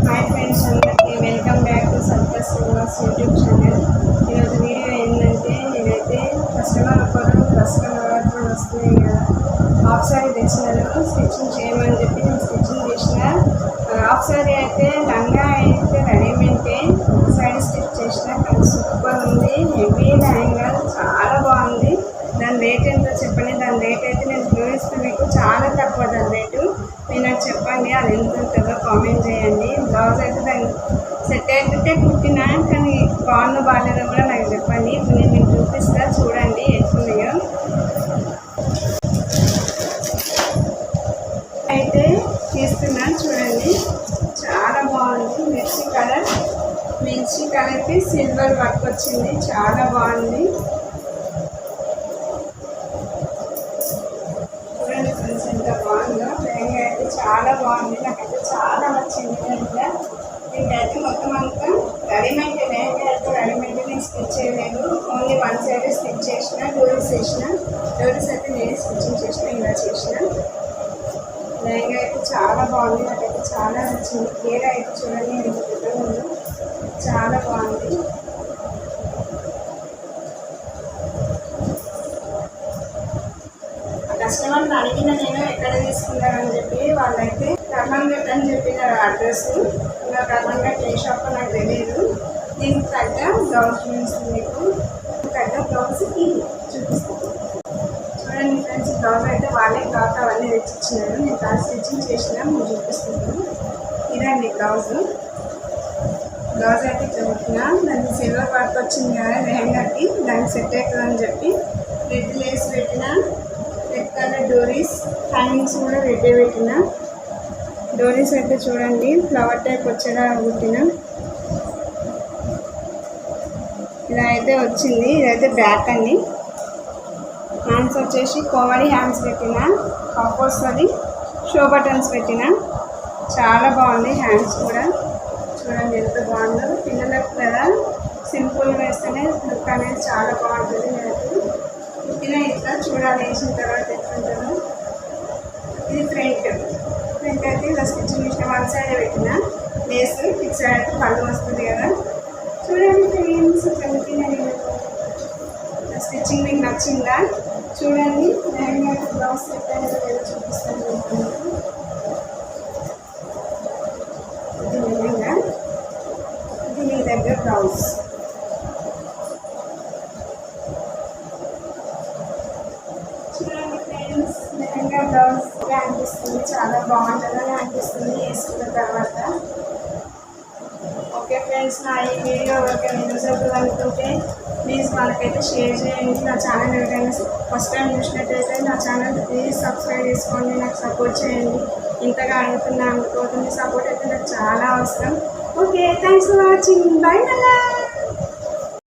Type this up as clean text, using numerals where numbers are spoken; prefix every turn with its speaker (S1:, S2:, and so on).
S1: Hi friends, అందరికీ welcome back to Satya Srinivas YouTube channel. ఈరోజు video ఏంటంటే, నేనైతే కస్టమర్ ఆర్డర్ వస్తున్నాయి కదా, హాఫ్ సారీ తెచ్చినాను స్టిచ్చింగ్ చేయమని చెప్పి నేను స్టిచ్చింగ్ చేసిన. హాఫ్ సారీ అయితే లంగా అయితే రెడీమేడ్కే సైడ్ స్టిచ్ చేసిన, కానీ సూపర్ ఉంది. హెవీ లెహంగా చాలా బాగుంది. దాని రేట్ ఎంతో చెప్పండి. దాని రేట్ అయితే నేను చూపిస్తాను మీకు, చాలా తక్కువ దాని రేటు. మీరు నాకు చెప్పండి అది ఎంత ఉంటుందో కామెంట్ చేయండి. బ్లౌజ్ అయితే దాన్ని సెట్ అయితే కుట్టినా, కానీ బాగుందో బాగాలేదో కూడా నాకు చెప్పండి. ఇప్పుడు నేను మీకు చూపిస్తా, చూడండి ఎట్లున్నాయో. అయితే తీస్తున్నాను చూడండి, చాలా బాగుంది. మిర్చి కలర్కి సిల్వర్ వర్క్ వచ్చింది, చాలా బాగుంది. చూడండి ఫ్రెండ్స్ ఎంత బాగుందో. లెహంగా అయితే చాలా బాగుంది, నాకైతే చాలా నచ్చింది. దీనికైతే మొత్తం అంతా రెడీమేడ్ లెహంగా అయితే రెడీమేడ్ నేను స్టిచ్ చేయలేదు. ఓన్లీ వన్ సైడ్ స్టిచ్ చేసిన, డోరీస్ వేసిన. డోరీస్ అయితే నేను స్టిచ్చింగ్ చేసిన, ఇలా చేసిన. లెహంగా అయితే చాలా బాగుంది, నాకైతే చాలా నచ్చింది. గేర అయితే చూడండి ఎంత పెద్దగా ఉందో, చాలా బాగుంది. కస్టమర్ని అడిగిన నేను ఎక్కడ తీసుకుంటానని చెప్పి, వాళ్ళైతే కర్మన్ఘట్ అని చెప్పిన అడ్రస్. ఇంకా కర్మన్ఘట్ ఏ షాప్ నాకు తెలియదు. దీనికి తగ్గ బ్లౌజ్ చూపిస్తుంది, మీకు తగ్గ బ్లౌజ్ చూపిస్తాను. చూడండి ఫ్రెండ్స్, బ్లౌజ్ అయితే వాళ్ళే క్లాత్ అవన్నీ తెచ్చిచ్చినారు. నేను క్లాత్ స్టిచ్చింగ్ చేసిన, నేను చూపిస్తున్నాను. ఇదండి బ్లౌజ్ అయితే చెబుతున్నా. దానికి సిల్వర్ వర్క్ వచ్చింది కదా లెహంగాకి, దానికి సెట్ అవుతుందని చెప్పి రెడ్ లేస్ పెట్టిన, రెడ్ కలర్ డోరీస్, హ్యాంగింగ్స్ కూడా రెడ్డే పెట్టిన. డోరీస్ అయితే చూడండి ఫ్లవర్ టైప్ వచ్చేలా కుట్టిన. ఇలా అయితే వచ్చింది. ఇదైతే బ్యాక్ అండి. హ్యాండ్స్ వచ్చేసి కోమడి హ్యాండ్స్ పెట్టిన, హాఫ్ వస్తుంది, షో బటన్స్ పెట్టిన. చాలా బాగుంది హ్యాండ్స్ కూడా. చూడండి ఎంత బాగుందో. పిల్లలకు కదా సింపుల్ వేస్తేనే లుక్ అనేది చాలా బాగుంటుంది. నేనైతే కుట్టిన ఇట్లా చూడాలి, వేసిన తర్వాత ఎట్లుంటుందో. ఇది ఫ్రంట్ అయితే ఇలా స్టిచ్చింగ్ చేసిన, వన్ సైడ్ పెట్టిన లేస్, ఇటు సైడ్ అయితే పళ్ళు వస్తుంది కదా. చూడండి ఫ్రెండ్స్, చదువుతున్నాను. స్టిచ్చింగ్ మీకు నచ్చిందా చూడండి. లెహంగా బ్లౌజ్ సెట్ అనేది ఏదో చూపిస్తాను. ఇది లెహంగా, ఇది మీ దగ్గర బ్లౌజ్. చూడండి ఫ్రెండ్స్, లెహంగా బ్లౌజ్ అనిపిస్తుంది, చాలా బాగుంటుందని అనిపిస్తుంది వేసుకున్న తర్వాత. ఓకే ఫ్రెండ్స్, నా ఈ వీడియో ఎవరికైనా యూజ్ అవుతుంది అనుకుంటే ప్లీజ్ వాళ్ళకైతే షేర్ చేయండి. నా ఛానల్ ఎవరైనా ఫస్ట్ టైం చూసినట్టయితే నా ఛానల్ ప్లీజ్ సబ్స్క్రైబ్ చేసుకోండి, నాకు సపోర్ట్ చేయండి. ఇంతగా అనుకున్నా అనుకోవద్దు, మీ సపోర్ట్ అయితే నాకు చాలా అవసరం. Okay, thanks for watching. By.